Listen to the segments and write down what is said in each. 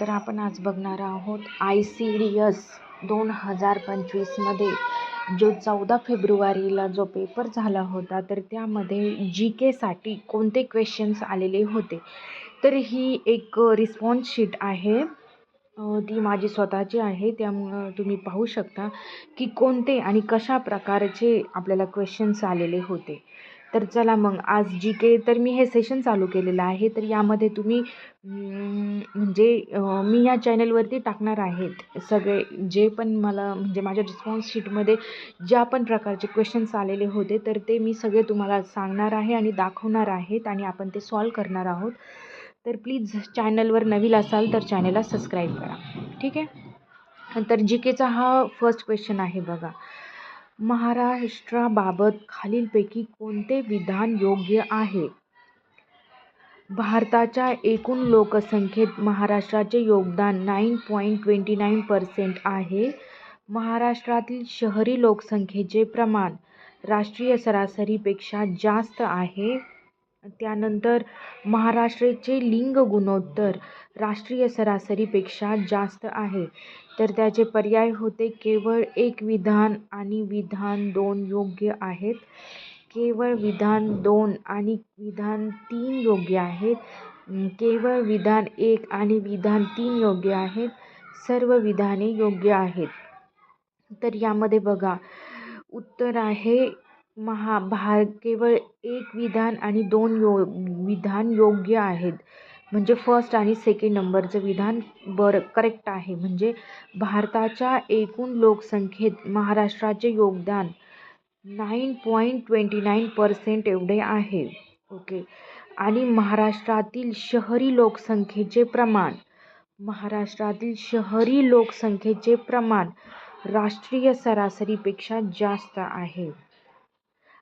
तर आपण आज बघणार आहोत ICDS 2025मध्ये जो 14 फेब्रुवारीला जो पेपर झाला होता, तर त्यामध्ये GK साठी कोणते क्वेश्चन्स आलेले होते. तर ही एक रिस्पॉन्स शीट आहे, ती माझी स्वतःची आहे. त्यामुळं तुम्ही पाहू शकता की कोणते आणि कशा प्रकारचे आपल्याला क्वेश्चन्स आलेले होते. तर चला मग आज GK तर मी हे सेशन चालू केलेलं आहे. तर यामध्ये तुम्ही मी या चॅनलवरती टाकणार आहेत सगळे जे पण मला माझ्या रिस्पॉन्स शीटमध्ये ज्या पण प्रकारचे क्वेश्चन्स आलेले होते, तर ते मी सगळे तुम्हाला सांगणार आहे आणि दाखवणार आहेत आणि आपण ते सॉल्व करणार आहोत. तर प्लीज चॅनलवर नवीन असाल तर चॅनलला सबस्क्राईब करा, ठीक आहे. तर GKचा हा फर्स्ट क्वेश्चन आहे बघा. महाराष्ट्राबाबत खालीलपैकी कोणते विधान योग्य आहे? भारताच्या एकूण लोकसंख्येत महाराष्ट्राचे योगदान 9.29% आहे. महाराष्ट्रातील शहरी लोकसंख्येचे प्रमाण राष्ट्रीय सरासरीपेक्षा जास्त आहे. त्यानंतर महाराष्ट्राचे लिंग गुणोत्तर राष्ट्रीय सरासरीपेक्षा जास्त आहे. तर त्याचे पर्याय होते केवळ एक विधान आणि विधान 2 योग्य आहेत. केवळ विधान 2 आणि विधान 3 योग्य आहेत. केवळ विधान 1 आणि विधान 3 योग्य आहेत. सर्व विधाने योग्य आहेत. तर यामध्ये बघा उत्तर आहे केवळ एक विधान आणि 2 विधान योग्य आहेत. म्हणजे फर्स्ट आणि सेकंड नंबरचं विधान करेक्ट आहे. म्हणजे भारताच्या एकूण लोकसंख्येत महाराष्ट्राचे योगदान 9.29% एवढे आहे. ओके. आणि महाराष्ट्रातील शहरी लोकसंख्येचे प्रमाण राष्ट्रीय सरासरीपेक्षा जास्त आहे.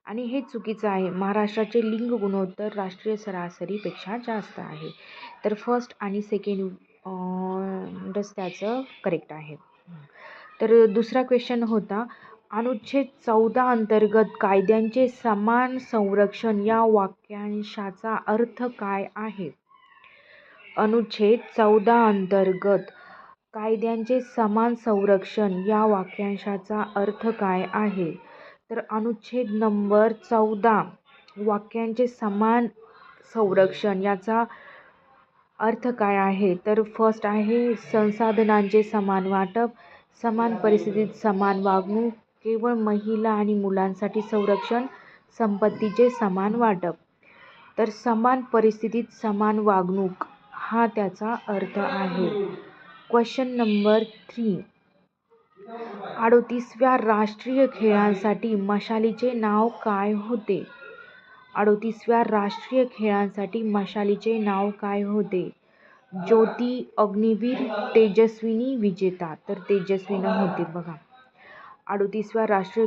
आणि हे चुकीचं आहे. महाराष्ट्राचे लिंग गुणोत्तर राष्ट्रीय सरासरीपेक्षा जास्त आहे. तर फर्स्ट आणि सेकंड त्याचं करेक्ट आहे. तर दुसरा क्वेश्चन होता, अनुच्छेद 14 अंतर्गत कायद्यांचे समान संरक्षण या वाक्यांशाचा अर्थ काय आहे? अनुच्छेद 14 अंतर्गत कायद्यांचे समान संरक्षण या वाक्यांशाचा अर्थ काय आहे? तर अनुच्छेद नंबर 14 वाक्यांचे समान संरक्षण याचा अर्थ काय आहे? तर फर्स्ट आहे संसाधनांचे समान वाटप, समान परिस्थितीत समान वागणूक, केवळ महिला आणि मुलांसाठी संरक्षण, संपत्तीचे समान वाटप. तर समान परिस्थितीत समान वागणूक हा त्याचा अर्थ आहे. क्वेश्चन नंबर 3, 38व्या राष्ट्रीय खेळांसाठी मशालीचे नाव काय होते? 38व्या राष्ट्रीय खेळांसाठी मशालीचे नाव काय होते? ज्योती, अग्निवीर, तेजस्विनी, विजेता. तर तेजस्विनी होते बघा. 38व्या राष्ट्रीय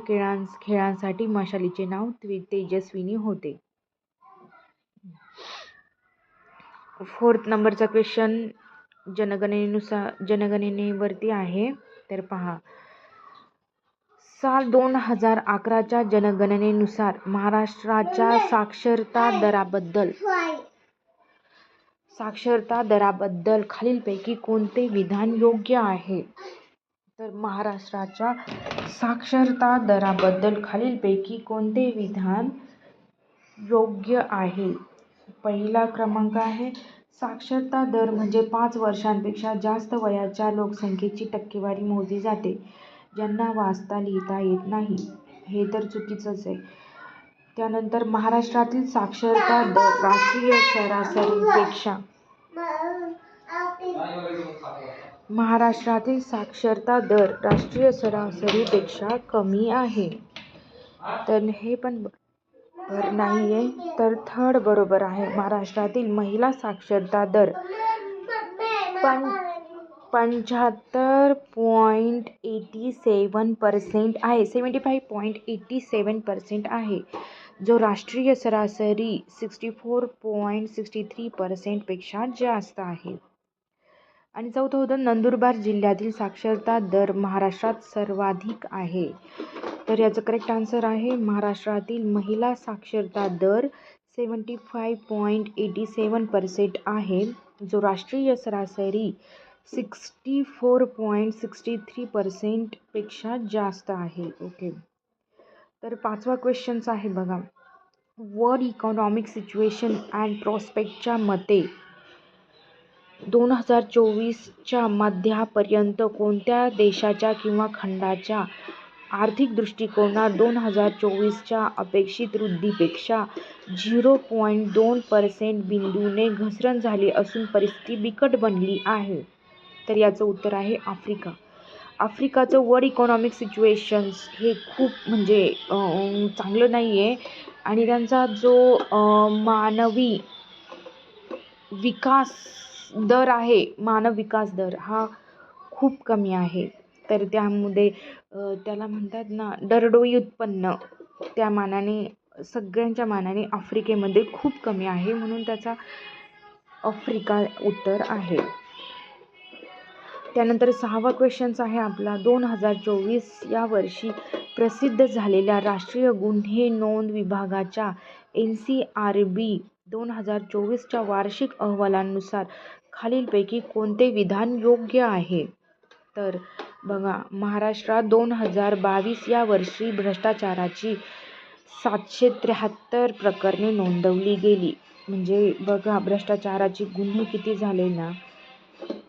खेळांसाठी मशालीचे नाव तेजस्विनी होते. फोर्थ नंबरचा क्वेश्चन जनगणनेवरती आहे. तर पहा, साल 2011च्या जनगणनेनुसार महाराष्ट्राच्या साक्षरता दराबद्दल खालीलपैकी कोणते विधान योग्य आहे? तर महाराष्ट्राच्या साक्षरता दराबद्दल खालीलपैकी कोणते विधान योग्य आहे? पहिला क्रमांक आहे, साक्षरता दर म्हणजे 5 वर्षांपेक्षा जास्त वयाच्या लोकसंख्येची टक्केवारी मोजली जाते ज्यांना वाचता लिहिता येत नाही. हे तर चुकीचंच आहे. त्यानंतर महाराष्ट्रातील साक्षरता दर राष्ट्रीय सरासरीपेक्षा कमी आहे. तर हे पण नाही आहे. तर थर्ड बरोबर आहे. महाराष्ट्रातील महिला साक्षरता दर 75.87% आहे. 75.87% आहे, जो राष्ट्रीय सरासरी 64.63% पेक्षा जास्त आहे. आणि चौथं होतं, नंदुरबार जिल्ह्यातील साक्षरता दर महाराष्ट्रात सर्वाधिक आहे. तर याचं करेक्ट आन्सर आहे महाराष्ट्रातील महिला साक्षरता दर 75.87% आहे, जो राष्ट्रीय सरासरी 64.63% पेक्षा जास्त आहे. ओके. तर 5वा क्वेश्चन्स आहे बघा. वर्ल्ड इकॉनॉमिक सिच्युएशन अँड प्रॉस्पेक्टच्या मते 2024च्या मध्यापर्यंत कोणत्या देशाच्या किंवा खंडाच्या आर्थिक दृष्टिकोनात 2024च्या अपेक्षित वृद्धीपेक्षा 0.2% बिंदूने घसरण झाली असून परिस्थिती बिकट बनली आहे? तर याचं उत्तर आहे आफ्रिका. आफ्रिकाचं वर्ल्ड इकॉनॉमिक सिच्युएशन्स हे खूप म्हणजे चांगलं नाही आहे आणि त्यांचा जो मानवी विकास दर आहे, मानव विकास दर हा खूप कमी आहे. तर त्यामध्ये त्याला म्हणतात ना दरडोई उत्पन्न, त्या मानाने सगळ्यांच्या मानाने आफ्रिकेमध्ये खूप कमी आहे, म्हणून त्याचा आफ्रिका उत्तर आहे. त्यानंतर 6वा क्वेश्चन्स आहे आपला. 2024 या वर्षी प्रसिद्ध झालेल्या राष्ट्रीय गुन्हे नोंद विभागाच्या NCRB 2024च्या वार्षिक अहवालानुसार खालीलपैकी कोणते विधान योग्य आहे? तर बघा, महाराष्ट्रात 2022 या वर्षी भ्रष्टाचाराची 773 प्रकरणे नोंदवली गेली. म्हणजे बघा, भ्रष्टाचाराचे गुन्हे किती झाले ना,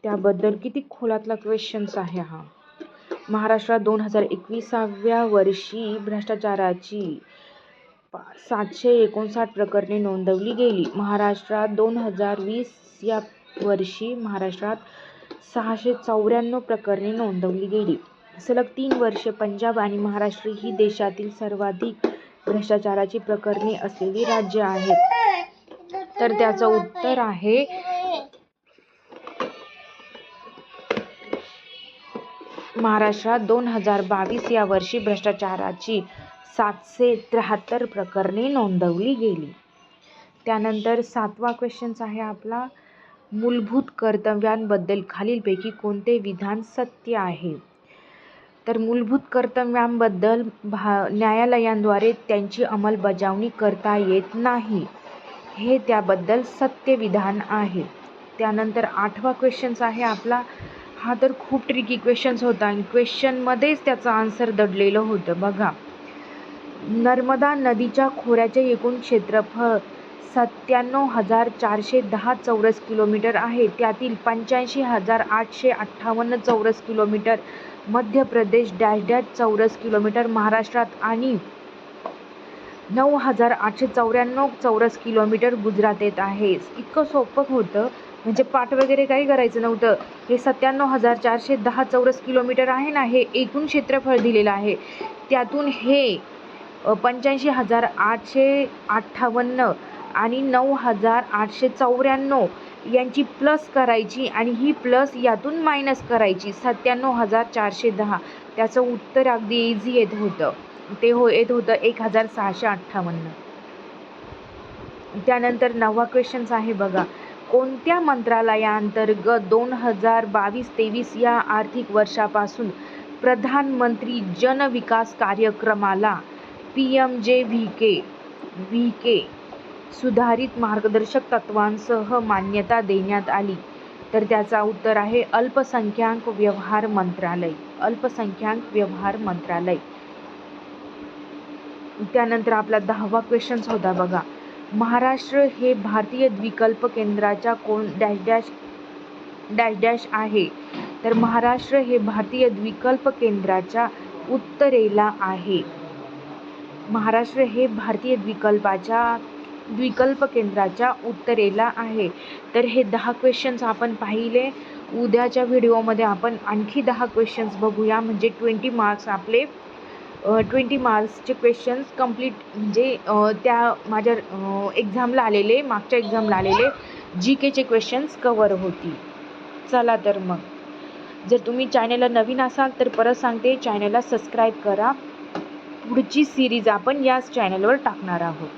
त्याबद्दल किती खोलातला क्वेश्चन्स आहे हा. महाराष्ट्रात 2021व्या वर्षी भ्रष्टाचाराची 759 प्रकरणे नोंदवली गेली. महाराष्ट्रात 2020 या वर्षी महाराष्ट्रात 694 प्रकरणे नोंदवली गेली. सलग 3 वर्षे पंजाब आणि महाराष्ट्र ही देशातील सर्वाधिक भ्रष्टाचाराची प्रकरणे असलेली राज्य आहेत. तर त्याचं उत्तर आहे महाराष्ट्रात 2022 या वर्षी भ्रष्टाचाराची 773 प्रकरणे नोंदवली गेली. त्यानंतर 7वा क्वेश्चन्स आहे आपला. मूलभूत कर्तव्यांबद्दल खालीलपैकी कोणते विधान सत्य आहे? तर मूलभूत कर्तव्यांबद्दल न्यायालयांद्वारे त्यांची अंमलबजावणी करता येत नाही, हे त्याबद्दल सत्य विधान आहे. त्यानंतर 8वा क्वेश्चन्स आहे आपला. हा तर खूप ट्रिकी क्वेश्चन्स होता आणि क्वेश्चनमध्येच त्याचं आन्सर दडलेलं होतं. बघा, नर्मदा नदीच्या खोऱ्याचे एकूण क्षेत्रफळ 97,410 चौरस किलोमीटर आहे. त्यातील 85,858 चौरस किलोमीटर मध्य प्रदेश चौरस किलोमीटर महाराष्ट्रात आणि 9,894 चौरस किलोमीटर गुजरातेत आहे. इतकं सोपं होतं, म्हणजे पाठ वगैरे काही करायचं नव्हतं. हे 97,410 चौरस किलोमीटर आहे ना, हे एकूण क्षेत्रफळ दिलेलं आहे. त्यातून हे 85,858 आणि 9,894 यांची प्लस करायची आणि ही प्लस यातून मायनस करायची 97,410. त्याचं उत्तर अगदी इझी येत होतं. ते येत होतं 1,658. त्यानंतर 9वा क्वेश्चन्स आहे बघा. कोणत्या मंत्रालयाअंतर्गत 2022-23 या आर्थिक वर्षापासून प्रधानमंत्री जन विकास कार्यक्रमाला PMJVK सुधारित मार्गदर्शक तत्त्वांसह मान्यता देण्यात आली? तर त्याचा उत्तर आहे अल्पसंख्याक व्यवहार मंत्रालय. अल्पसंख्याक व्यवहार मंत्रालय. त्यानंतर आपला 10वा क्वेश्चन्स होता बघा. महाराष्ट्र हे भारतीय द्वीपकल्प केंद्राच्या कोण डॅश आहे? तर महाराष्ट्र हे भारतीय द्वीपकल्प केंद्राच्या उत्तरेला आहे. महाराष्ट्र हे भारतीय द्वीपकल्प केंद्राच्या उत्तरेला आहे. तर हे 10 क्वेश्चन्स आपण पाहिले. उद्याच्या व्हिडिओमध्ये आपण आणखी 10 क्वेश्चन्स बघूया, म्हणजे 20 मार्क्स आपले 20 मार्क्सचे क्वेश्चन्स कंप्लीट, म्हणजे त्या माझ्या एक्झामला आलेले, मागच्या एक्झामला आलेले GKचे क्वेश्चन्स कवर होतील. चला तर मग, जर तुम्ही चॅनलला नवीन असाल तर परत सांगते, चॅनलला सबस्क्राईब करा. पुढची सिरीज आपण याच चॅनलवर टाकणार आहोत.